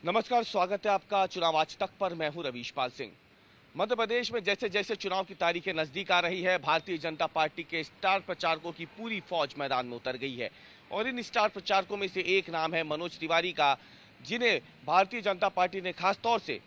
नमस्कार, स्वागत है आपका चुनाव आज तक पर। मैं हूं रवीश पाल सिंह। मध्य प्रदेश में जैसे जैसे चुनाव की तारीखें नजदीक आ रही है, भारतीय जनता पार्टी के स्टार प्रचारकों की पूरी फौज मैदान में उतर गई है। और इन स्टार प्रचारकों में से एक नाम है मनोज तिवारी का, जिन्हें भारतीय जनता पार्टी ने खासतौर से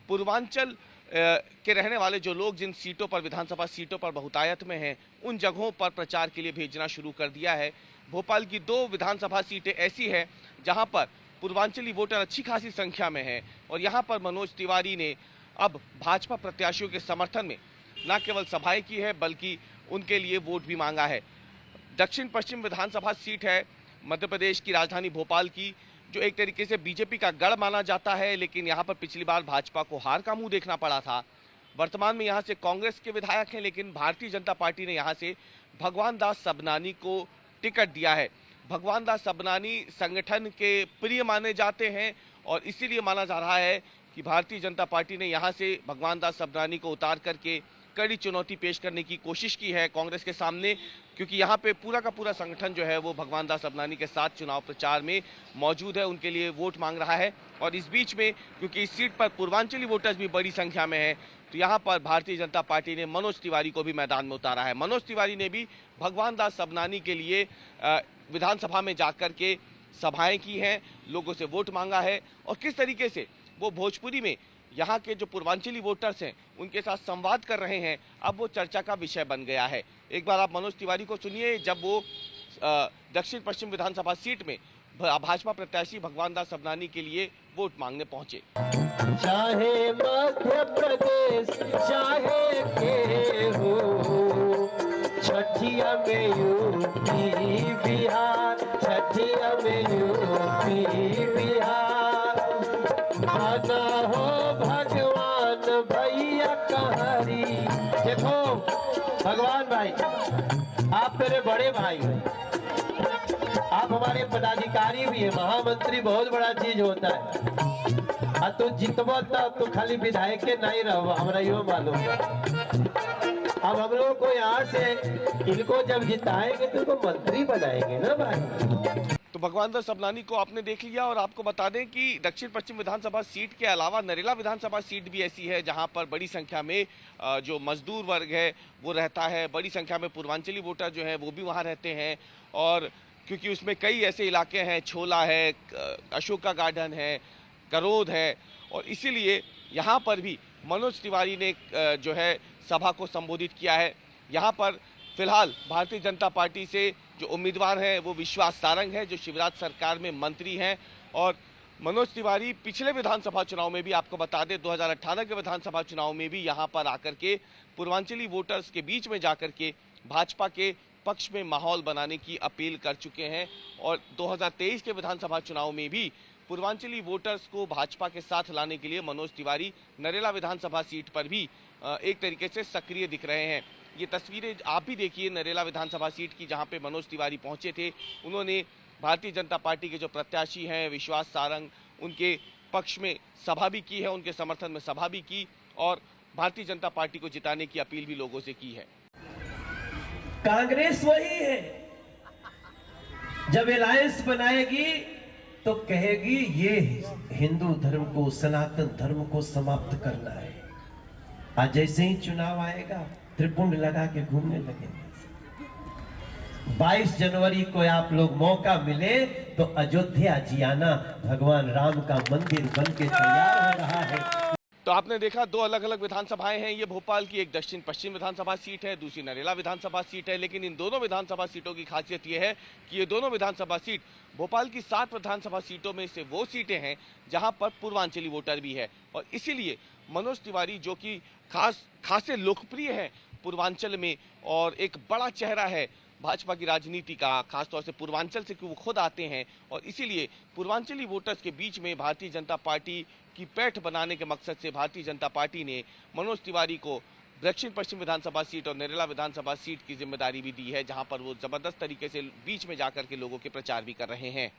पूर्वांचल के रहने वाले जो लोग जिन सीटों पर, विधानसभा सीटों पर बहुतायत में हैं, उन जगहों पर प्रचार के लिए भेजना शुरू कर दिया है। भोपाल की 2 विधानसभा सीटें ऐसी हैं जहां पर पूर्वांचली वोटर अच्छी खासी संख्या में हैं और यहां पर मनोज तिवारी ने अब भाजपा प्रत्याशियों के समर्थन में न केवल सभाएं की है बल्कि उनके लिए वोट भी मांगा है। दक्षिण पश्चिम विधानसभा सीट है मध्य प्रदेश की राजधानी भोपाल की, जो एक तरीके से बीजेपी का गढ़ माना जाता है, लेकिन यहाँ पर पिछली बार भाजपा को हार का मुंह देखना पड़ा था। वर्तमान में यहाँ से कांग्रेस के विधायक हैं, लेकिन भारतीय जनता पार्टी ने यहाँ से भगवान दास सबनानी को टिकट दिया है। भगवान दास सबनानी संगठन के प्रिय माने जाते हैं और इसीलिए माना जा रहा है कि भारतीय जनता पार्टी ने यहाँ से भगवान दास सबनानी को उतार करके कड़ी चुनौती पेश करने की कोशिश की है कांग्रेस के सामने, क्योंकि यहाँ पे पूरा का पूरा संगठन जो है वो भगवान दास सबनानी के साथ चुनाव प्रचार में मौजूद है, उनके लिए वोट मांग रहा है। और इस बीच में क्योंकि इस सीट पर पूर्वांचली वोटर्स भी बड़ी संख्या में है, तो यहाँ पर भारतीय जनता पार्टी ने मनोज तिवारी को भी मैदान में उतारा है। मनोज तिवारी ने भी भगवान दास सबनानी के लिए विधानसभा में जाकर के सभाएं की हैं, लोगों से वोट मांगा है और किस तरीके से वो भोजपुरी में यहाँ के जो पूर्वांचली वोटर्स हैं उनके साथ संवाद कर रहे हैं, अब वो चर्चा का विषय बन गया है। एक बार आप मनोज तिवारी को सुनिए जब वो दक्षिण पश्चिम विधानसभा सीट में भाजपा प्रत्याशी भगवान दास सबनानी के लिए वोट मांगने पहुंचे। चाहे मध्य प्रदेश चाहे के हो, छठिया में यूपी बिहार, छठिया में यूपी बिहार, आना हो भगवान भैया कहरी। देखो भगवान भाई, आप मेरे बड़े भाई हैं, आप हमारे पदाधिकारी भी है, महामंत्री बहुत बड़ा चीज होता है। तू जितबो तो खाली विधायक के नहीं रहो, हमारा यो मालूम है। अब हम लोग को यहाँ से इनको जब जिताएंगे तो इनको मंत्री बनाएंगे ना भाई। तो भगवान दास सबनानी को आपने देख लिया और आपको बता दें कि दक्षिण पश्चिम विधानसभा सीट के अलावा नरेला विधानसभा सीट भी ऐसी है जहां पर बड़ी संख्या में जो मजदूर वर्ग है वो रहता है, बड़ी संख्या में पूर्वांचली वोटर जो है वो भी वहां रहते हैं। और क्योंकि उसमें कई ऐसे इलाके हैं, छोला है, अशोका गार्डन है, करोद है, और इसीलिए यहाँ पर भी मनोज तिवारी ने जो है सभा को संबोधित किया है। यहाँ पर फिलहाल भारतीय जनता पार्टी से जो उम्मीदवार हैं वो विश्वास सारंग है, जो शिवराज सरकार में मंत्री हैं। और मनोज तिवारी पिछले विधानसभा चुनाव में भी, आपको बता दें 2018 के विधानसभा चुनाव में भी यहाँ पर आकर के पूर्वांचली वोटर्स के बीच में जाकर के भाजपा के पक्ष में माहौल बनाने की अपील कर चुके हैं। और 2023 के विधानसभा चुनाव में भी पूर्वांचली वोटर्स को भाजपा के साथ लाने के लिए मनोज तिवारी नरेला विधानसभा सीट पर भी एक तरीके से सक्रिय दिख रहे हैं। ये तस्वीरें आप भी देखिए नरेला विधानसभा सीट की, जहां पे मनोज तिवारी पहुंचे थे। उन्होंने भारतीय जनता पार्टी के जो प्रत्याशी हैं विश्वास सारंग, उनके पक्ष में सभा भी की है, उनके समर्थन में सभा भी की और भारतीय जनता पार्टी को जिताने की अपील भी लोगों से की है। कांग्रेस वही है, जब अलायंस बनाएगी तो कहेगी ये हिंदू धर्म को, सनातन धर्म को समाप्त करना है। आज जैसे ही चुनाव आएगा त्रिपुंड लगा के घूमने लगेंगे। 22 जनवरी को आप लोग मौका मिले तो अयोध्या जी आना, भगवान राम का मंदिर बन के तैयार हो रहा है। तो आपने देखा 2 अलग अलग विधानसभाएं हैं ये भोपाल की, एक दक्षिण पश्चिम विधानसभा सीट है, दूसरी नरेला विधानसभा सीट है। लेकिन इन दोनों विधानसभा सीटों की खासियत ये है कि ये दोनों विधानसभा सीट भोपाल की 7 विधानसभा सीटों में से वो सीटें हैं जहां पर पूर्वांचली वोटर भी है। और इसीलिए मनोज तिवारी, जो कि खासे लोकप्रिय है पूर्वांचल में और एक बड़ा चेहरा है भाजपा की राजनीति का, खासतौर से पूर्वांचल से, वो खुद आते हैं और इसीलिए पूर्वांचली वोटर्स के बीच में भारतीय जनता पार्टी की पैठ बनाने के मकसद से भारतीय जनता पार्टी ने मनोज तिवारी को दक्षिण पश्चिम विधानसभा सीट और नरेला विधानसभा सीट की जिम्मेदारी भी दी है, जहां पर वो जबरदस्त तरीके से बीच में जाकर के लोगों के प्रचार भी कर रहे हैं।